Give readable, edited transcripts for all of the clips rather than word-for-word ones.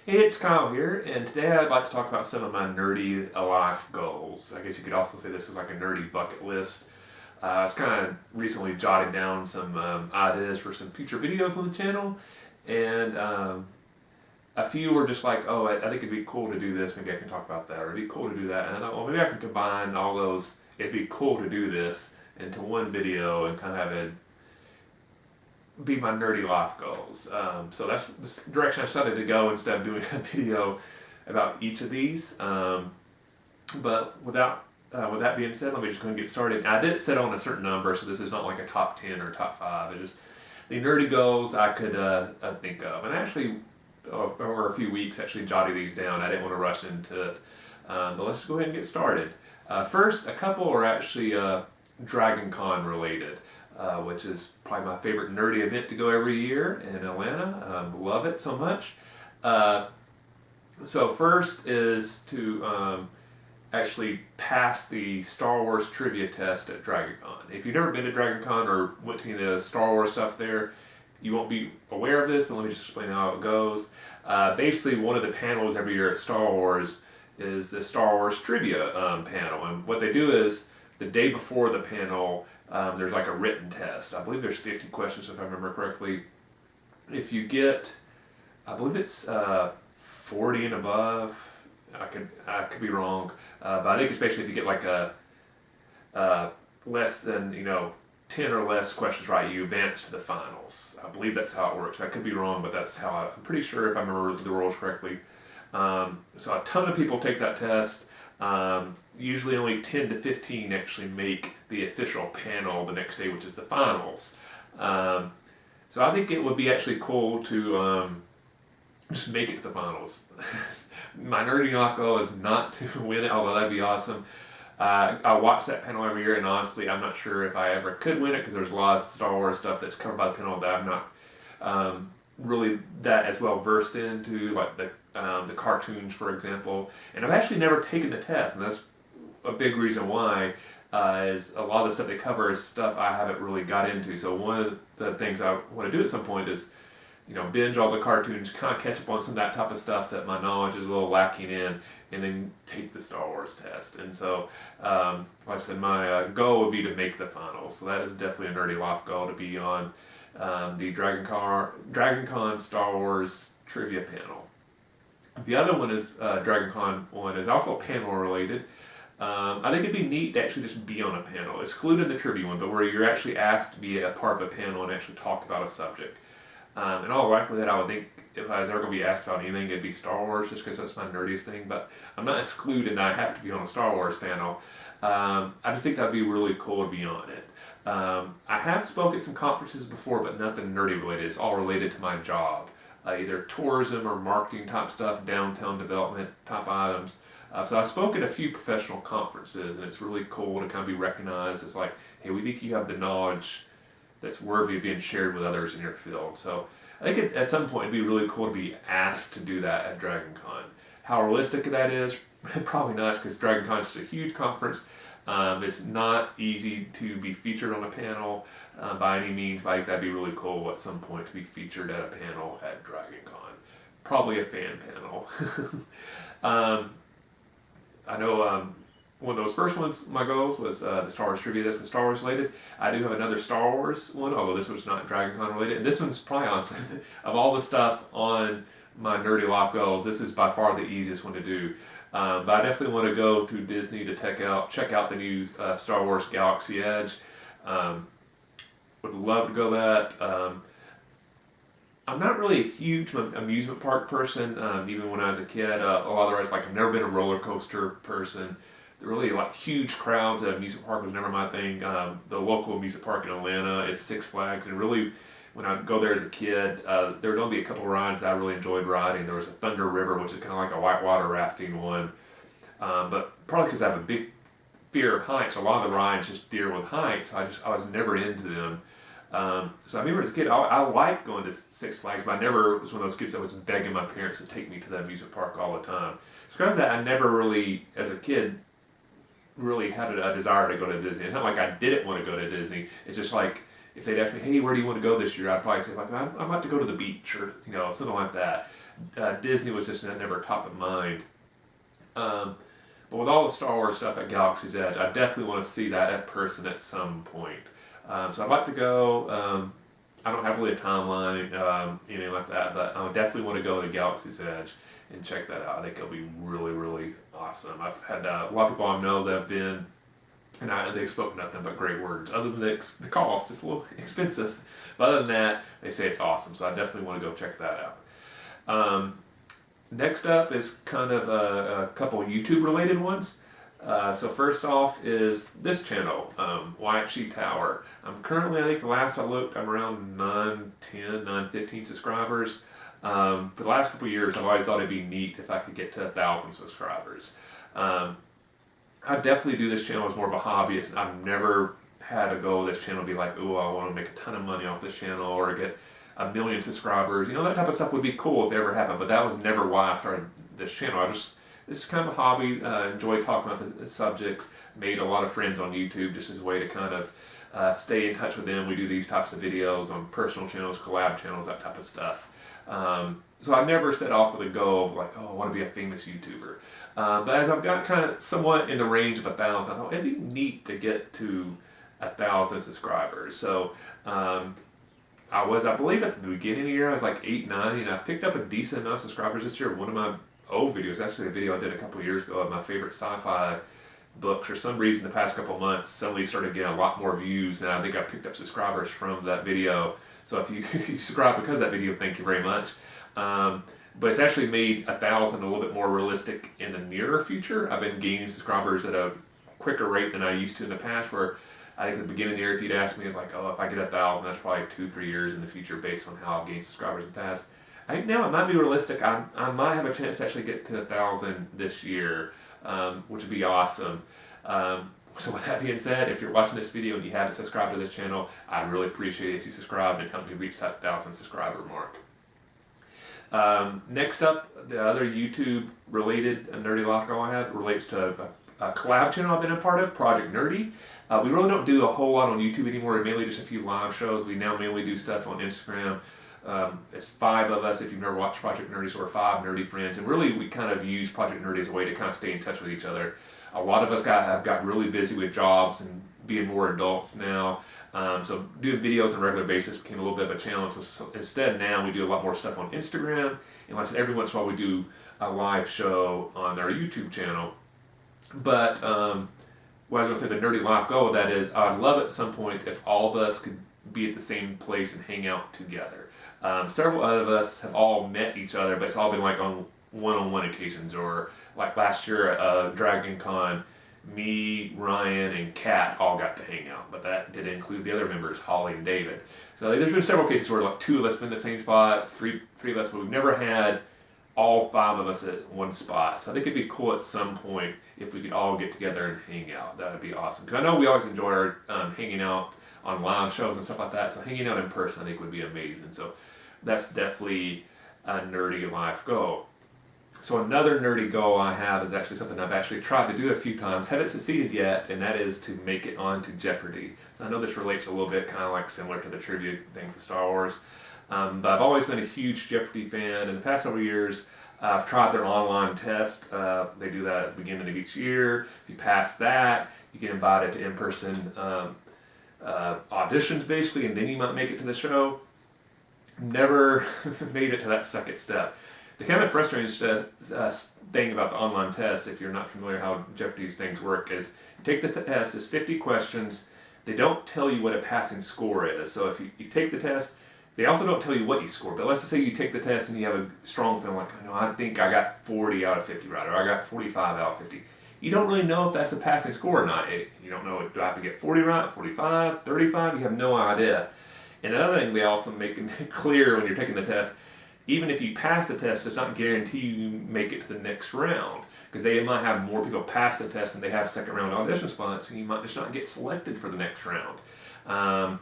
Hey, it's Kyle here, and today I'd like to talk about some of my nerdy life goals. I guess you could also say this is like a nerdy bucket list. I was kind of recently jotting down some ideas for some future videos on the channel, and a few were just like, oh, I think it'd be cool to do this, maybe I can talk about that, or it'd be cool to do that. And I thought, well, maybe I can combine all those, it'd be cool to do this, into one video and kind of have it be my nerdy life goals. So that's the direction I decided to go instead of doing a video about each of these. But with that being said, let me just go ahead and get started. I did set on a certain number, so this is not like a top 10 or top 5. It's just the nerdy goals I could think of. And actually, over a few weeks, actually jotted these down. I didn't want to rush into it. But let's go ahead and get started. First, a couple are actually Dragon Con related. Which is probably my favorite nerdy event to go every year in Atlanta. Love it so much. So first is to actually pass the Star Wars trivia test at Dragon Con. If you've never been to Dragon Con or went to any of the Star Wars stuff there, you won't be aware of this, but let me just explain how it goes. Basically, one of the panels every year at Star Wars is the Star Wars trivia panel. And what they do is, the day before the panel, there's like a written test. I believe there's 50 questions if I remember correctly. If you get, I believe it's 40 and above. I could be wrong, but I think especially if you get like a less than 10 or less questions right, you advance to the finals. I believe that's how it works. I could be wrong, but that's how I'm pretty sure if I remember the rules correctly. So a ton of people take that test. Usually only 10 to 15 actually make the official panel the next day, which is the finals. So I think it would be actually cool to just make it to the finals. My nerdy off goal is not to win it, although that'd be awesome. I watch that panel every year, and honestly, I'm not sure if I ever could win it because there's a lot of Star Wars stuff that's covered by the panel that I'm not really that as well versed into, like the cartoons, for example. And I've actually never taken the test, and that's a big reason why. Is a lot of the stuff they cover is stuff I haven't really got into. So one of the things I want to do at some point is, binge all the cartoons, kind of catch up on some of that type of stuff that my knowledge is a little lacking in, and then take the Star Wars test. And so, like I said, my goal would be to make the finals. So that is definitely a nerdy life goal, to be on the Dragon Con Star Wars trivia panel. The other one is Dragon Con one is also panel related. I think it'd be neat to actually just be on a panel, excluding the trivia one, but where you're actually asked to be a part of a panel and actually talk about a subject. In all likelihood, I would think if I was ever going to be asked about anything, it'd be Star Wars, just because that's my nerdiest thing. But I'm not excluded, and I have to be on a Star Wars panel. I just think that'd be really cool to be on it. I have spoken at some conferences before, but nothing nerdy related. It's all related to my job, either tourism or marketing type stuff, downtown development type items. So I spoke at a few professional conferences, and it's really cool to kind of be recognized as like, hey, we think you have the knowledge that's worthy of being shared with others in your field. So I think at some point it'd be really cool to be asked to do that at Dragon Con. How realistic that is, probably not, because Dragon Con is just a huge conference. It's not easy to be featured on a panel by any means, but I think that'd be really cool at some point to be featured at a panel at Dragon Con. Probably a fan panel. I know one of those first ones, my goals, was the Star Wars trivia that's Star Wars related. I do have another Star Wars one, although this one's not Dragon Con related. And this one's probably, honestly, of all the stuff on my nerdy life goals, this is by far the easiest one to do. But I definitely want to go to Disney to check out the new Star Wars Galaxy Edge. Would love to go that. I'm not really a huge amusement park person, even when I was a kid. A lot of the rides, like I've never been a roller coaster person. Really, like huge crowds at amusement park was never my thing. The local amusement park in Atlanta is Six Flags, and really, when I go there as a kid, there would only be a couple of rides that I really enjoyed riding. There was a Thunder River, which is kind of like a whitewater rafting one, but probably because I have a big fear of heights, a lot of the rides just deal with heights. I was never into them. So I remember as a kid, I liked going to Six Flags, but I never was one of those kids that was begging my parents to take me to the amusement park all the time. So because of that, I never really, as a kid, really had a desire to go to Disney. It's not like I didn't want to go to Disney. It's just like, if they'd ask me, hey, where do you want to go this year? I'd probably say, like, I'd like to go to the beach or, something like that. Disney was just never top of mind. But with all the Star Wars stuff at Galaxy's Edge, I definitely want to see that in person at some point. So I'd like to go. I don't have really a timeline, anything like that, but I definitely want to go to Galaxy's Edge and check that out. I think it'll be really, really awesome. I've had a lot of people I know that have been, and they've spoken nothing but great words. Other than the cost, it's a little expensive. But other than that, they say it's awesome. So I definitely want to go check that out. Next up is kind of a couple YouTube related ones. So first off is this channel, yhctower. I'm currently, I think the last I looked, I'm around 915 subscribers. For the last couple of years, I've always thought it'd be neat if I could get to 1,000 subscribers. I definitely do this channel as more of a hobby. I've never had a goal of this channel be like, oh, I want to make a ton of money off this channel or get 1 million subscribers. You know, that type of stuff would be cool if it ever happened, but that was never why I started this channel. This is kind of a hobby. Enjoy talking about the subjects. Made a lot of friends on YouTube just as a way to kind of stay in touch with them. We do these types of videos on personal channels, collab channels, that type of stuff. So I never set off with a goal of like, oh, I want to be a famous YouTuber. But as I've got kind of somewhat in the range of 1,000, I thought it'd be neat to get to 1,000 subscribers. So I believe at the beginning of the year, I was like 8, 9, and I picked up a decent amount of subscribers this year. One of my old videos, actually a video I did a couple of years ago of my favorite sci-fi books. For some reason, the past couple of months, suddenly started getting a lot more views, and I think I picked up subscribers from that video. So if you, you subscribe because of that video, thank you very much. But it's actually made 1,000 a little bit more realistic in the nearer future. I've been gaining subscribers at a quicker rate than I used to in the past, where I think at the beginning of the year, if you'd asked me, it's like, oh, if I get 1,000, that's probably 2-3 years in the future based on how I've gained subscribers in the past. I think now it might be realistic. I might have a chance to actually get to 1,000 this year, which would be awesome. So with that being said, if you're watching this video and you haven't subscribed to this channel, I'd really appreciate it if you subscribed and help me reach that 1,000 subscriber mark. Next up, the other YouTube related nerdy life goal I have relates to a collab channel I've been a part of, Project Nerdy. We really don't do a whole lot on YouTube anymore, mainly just a few live shows. We now mainly do stuff on Instagram. It's 5 of us. If you've never watched Project Nerdy, so we're 5 nerdy friends, and really we kind of use Project Nerdy as a way to kind of stay in touch with each other. A lot of us have got really busy with jobs and being more adults now, so doing videos on a regular basis became a little bit of a challenge. So instead now we do a lot more stuff on Instagram, and like I said, every once in a while we do a live show on our YouTube channel. But what I was going to say, the nerdy life goal of that is I'd love at some point if all of us could be at the same place and hang out together. Several of us have all met each other, but it's all been like on one-on-one occasions, or like last year at Dragon Con, me, Ryan, and Kat all got to hang out, but that did include the other members, Holly and David. So there's been several cases where like 2 of us have been in the same spot, three of us, but we've never had all 5 of us at one spot. So I think it'd be cool at some point if we could all get together and hang out. That would be awesome. Because I know we always enjoy our hanging out on live shows and stuff like that. So hanging out in person I think would be amazing. So that's definitely a nerdy life goal. So another nerdy goal I have is actually something I've actually tried to do a few times, haven't succeeded yet, and that is to make it onto Jeopardy. So I know this relates a little bit kind of like similar to the trivia thing for Star Wars. But I've always been a huge Jeopardy fan. In the past several years, I've tried their online test. They do that at the beginning of each year. If you pass that, you get invited to in-person auditions, basically, and then you might make it to the show. Never made it to that second step. The kind of frustrating thing about the online test, if you're not familiar how Jeopardy's things work, is you take the test, it's 50 questions. They don't tell you what a passing score is. So if you take the test, they also don't tell you what you score, but let's just say you take the test and you have a strong feeling like, I think I got 40 out of 50 right, or I got 45 out of 50. You don't really know if that's a passing score or not. You don't know, do I have to get 40 right, 45, 35? You have no idea. And another thing they also make it clear when you're taking the test, even if you pass the test, it's not guarantee you make it to the next round, because they might have more people pass the test and they have second round audition spots, and you might just not get selected for the next round.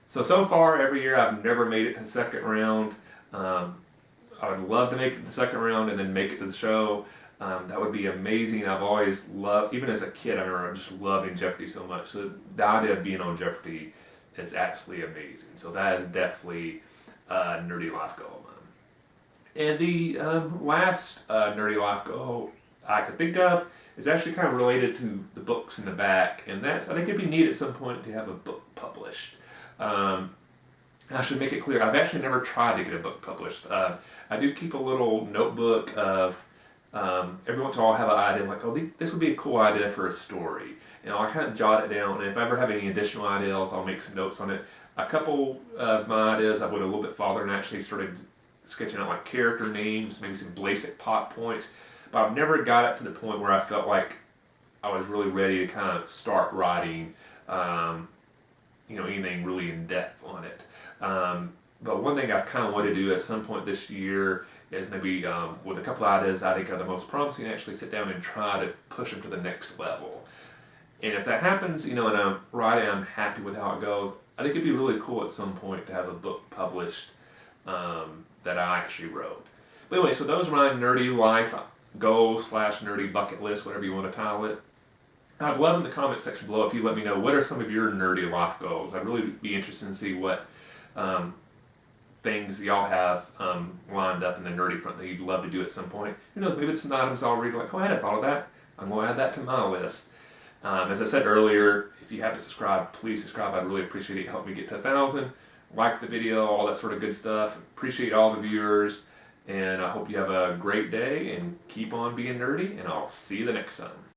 So far, every year I've never made it to the second round. I would love to make it to the second round and then make it to the show. That would be amazing. I've always loved, even as a kid, I remember just loving Jeopardy so much. So the idea of being on Jeopardy is absolutely amazing. So that is definitely a nerdy life goal of mine. And the last nerdy life goal I could think of is actually kind of related to the books in the back, and that's, I think it'd be neat at some point to have a book published. I should make it clear, I've actually never tried to get a book published. I do keep a little notebook of, every once in a while I have an idea, like, oh, this would be a cool idea for a story. And I kind of jot it down, and if I ever have any additional ideas, I'll make some notes on it. A couple of my ideas, I went a little bit farther and actually started sketching out like character names, maybe some basic plot points. But I've never got it to the point where I felt like I was really ready to kind of start writing, anything really in depth on it. But one thing I've kind of wanted to do at some point this year is maybe with a couple of ideas I think are the most promising, actually sit down and try to push them to the next level. And if that happens, and I'm writing, I'm happy with how it goes, I think it'd be really cool at some point to have a book published that I actually wrote. But anyway, so those are my nerdy life goals / nerdy bucket list, whatever you want to title it. I'd love in the comment section below if you let me know what are some of your nerdy life goals. I'd really be interested to see what things y'all have lined up in the nerdy front that you'd love to do at some point. Who knows, maybe it's some items already like, oh, I hadn't thought of that. I'm going to add that to my list. As I said earlier, if you haven't subscribed, please subscribe. I'd really appreciate it. Help me get to 1,000. Like the video, all that sort of good stuff. Appreciate all the viewers. And I hope you have a great day and keep on being nerdy. And I'll see you the next time.